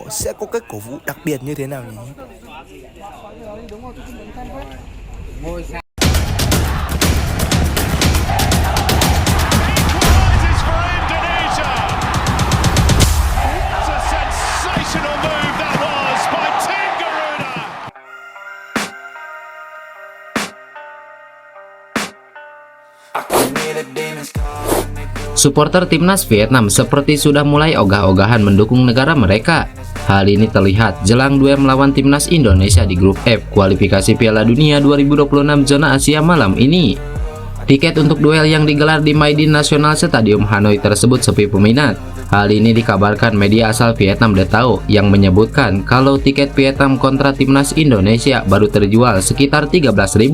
sẽ có cách cổ vũ đặc biệt như thế nào nhỉ? Rises for Indonesia. That's a sensational move that was by Tim Garuda. Supporter timnas Vietnam seperti sudah mulai ogah-ogahan mendukung negara mereka. Hal ini terlihat jelang duel melawan timnas Indonesia di grup F kualifikasi Piala Dunia 2026 zona Asia malam ini. Tiket untuk duel yang digelar di Maidin National Stadium Hanoi tersebut sepi peminat. Hal ini dikabarkan media asal Vietnam The Tao yang menyebutkan kalau tiket Vietnam kontra timnas Indonesia baru terjual sekitar 13.000.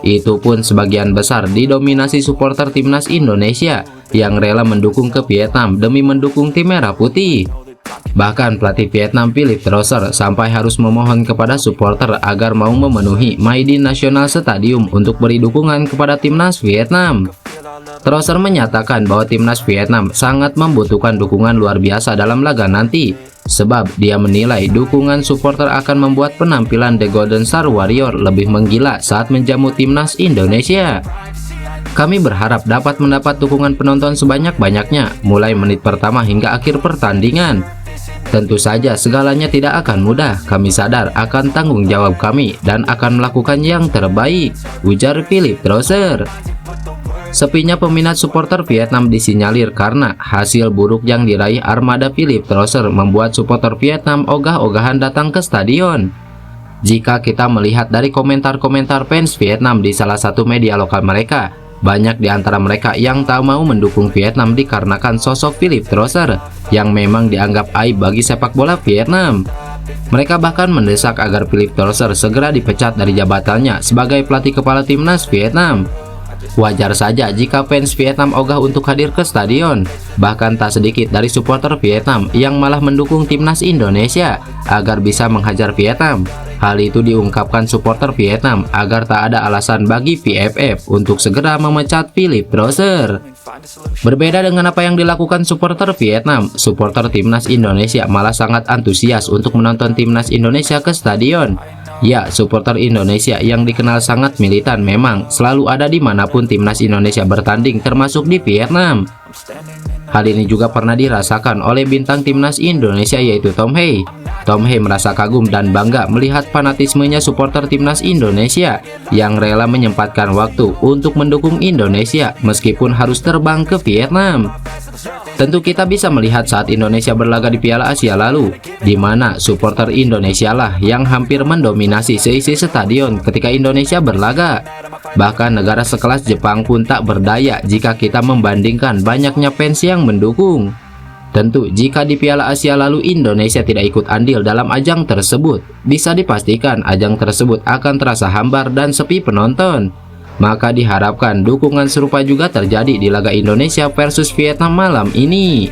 Itu pun sebagian besar didominasi supporter timnas Indonesia yang rela mendukung ke Vietnam demi mendukung tim merah putih. Bahkan pelatih Vietnam Philip Trosser sampai harus memohon kepada supporter agar mau memenuhi Maidin National Stadium untuk beri dukungan kepada timnas Vietnam. Trosser menyatakan bahwa timnas Vietnam sangat membutuhkan dukungan luar biasa dalam laga nanti, sebab dia menilai dukungan supporter akan membuat penampilan The Golden Star Warrior lebih menggila saat menjamu timnas Indonesia. Kami berharap dapat mendapat dukungan penonton sebanyak-banyaknya mulai menit pertama hingga akhir pertandingan. Tentu saja segalanya tidak akan mudah, kami sadar akan tanggung jawab kami dan akan melakukan yang terbaik, ujar Philip Trosser. Sepinya peminat supporter Vietnam disinyalir karena hasil buruk yang diraih armada Philip Trosser membuat supporter Vietnam ogah-ogahan datang ke stadion. Jika kita melihat dari komentar-komentar fans Vietnam di salah satu media lokal mereka, banyak di antara mereka yang tak mau mendukung Vietnam dikarenakan sosok Philip Trosser yang memang dianggap aib bagi sepak bola Vietnam. Mereka bahkan mendesak agar Philip Trosser segera dipecat dari jabatannya sebagai pelatih kepala timnas Vietnam. Wajar saja jika fans Vietnam ogah untuk hadir ke stadion. Bahkan tak sedikit dari supporter Vietnam yang malah mendukung timnas Indonesia agar bisa menghajar Vietnam. Hal itu diungkapkan supporter Vietnam agar tak ada alasan bagi VFF untuk segera memecat Philip Trosser. Berbeda dengan apa yang dilakukan supporter Vietnam, supporter timnas Indonesia malah sangat antusias untuk menonton timnas Indonesia ke stadion. Ya, supporter Indonesia yang dikenal sangat militan memang selalu ada dimanapun timnas Indonesia bertanding, termasuk di Vietnam. Hal ini juga pernah dirasakan oleh bintang timnas Indonesia yaitu Tom Hei. Tom Hei merasa kagum dan bangga melihat fanatismenya supporter timnas Indonesia yang rela menyempatkan waktu untuk mendukung Indonesia meskipun harus terbang ke Vietnam. Tentu kita bisa melihat saat Indonesia berlaga di Piala Asia lalu, di mana supporter Indonesia lah yang hampir mendominasi seisi stadion ketika Indonesia berlaga. Bahkan negara sekelas Jepang pun tak berdaya jika kita membandingkan banyaknya fans yang mendukung. Tentu jika di Piala Asia lalu Indonesia tidak ikut andil dalam ajang tersebut, bisa dipastikan ajang tersebut akan terasa hambar dan sepi penonton. Maka diharapkan dukungan serupa juga terjadi di laga Indonesia versus Vietnam malam ini.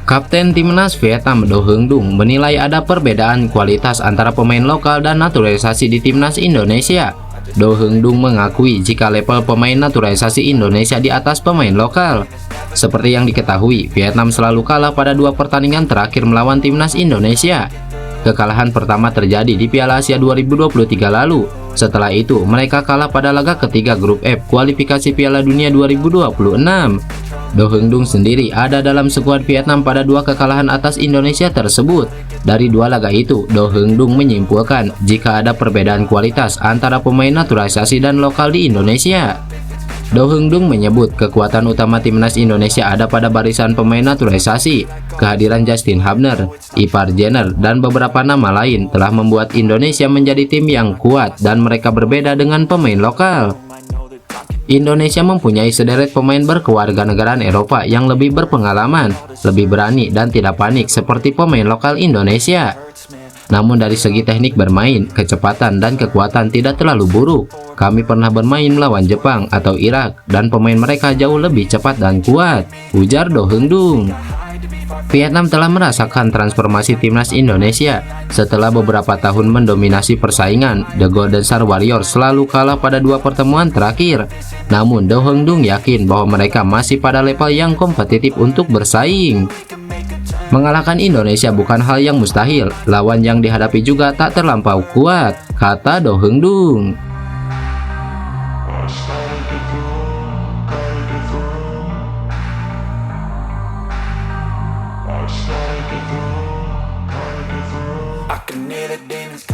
Kapten timnas Vietnam Do Heung Dung menilai ada perbedaan kualitas antara pemain lokal dan naturalisasi di timnas Indonesia. Do Heung Dung mengakui jika level pemain naturalisasi Indonesia di atas pemain lokal. Seperti yang diketahui, Vietnam selalu kalah pada dua pertandingan terakhir melawan timnas Indonesia. Kekalahan pertama terjadi di Piala Asia 2023 lalu. Setelah itu, mereka kalah pada laga ketiga grup F kualifikasi Piala Dunia 2026. Do Heung Dung sendiri ada dalam skuad Vietnam pada dua kekalahan atas Indonesia tersebut. Dari dua laga itu, Do Heung Dung menyimpulkan jika ada perbedaan kualitas antara pemain naturalisasi dan lokal di Indonesia. Do Heung Dung menyebut kekuatan utama timnas Indonesia ada pada barisan pemain naturalisasi. Kehadiran Justin Hubner, Ipar Jenner, dan beberapa nama lain telah membuat Indonesia menjadi tim yang kuat dan mereka berbeda dengan pemain lokal. Indonesia mempunyai sederet pemain berkewarganegaraan Eropa yang lebih berpengalaman, lebih berani dan tidak panik seperti pemain lokal Indonesia. Namun dari segi teknik bermain, kecepatan dan kekuatan tidak terlalu buruk. Kami pernah bermain melawan Jepang atau Irak dan pemain mereka jauh lebih cepat dan kuat, ujar Do Heung Dung. Vietnam telah merasakan transformasi timnas Indonesia. Setelah beberapa tahun mendominasi persaingan, The Golden Star Warriors selalu kalah pada dua pertemuan terakhir. Namun Do Heung Dung yakin bahwa mereka masih pada level yang kompetitif untuk bersaing. Mengalahkan Indonesia bukan hal yang mustahil, lawan yang dihadapi juga tak terlampau kuat, kata Do Heung Dung. I can hear the demons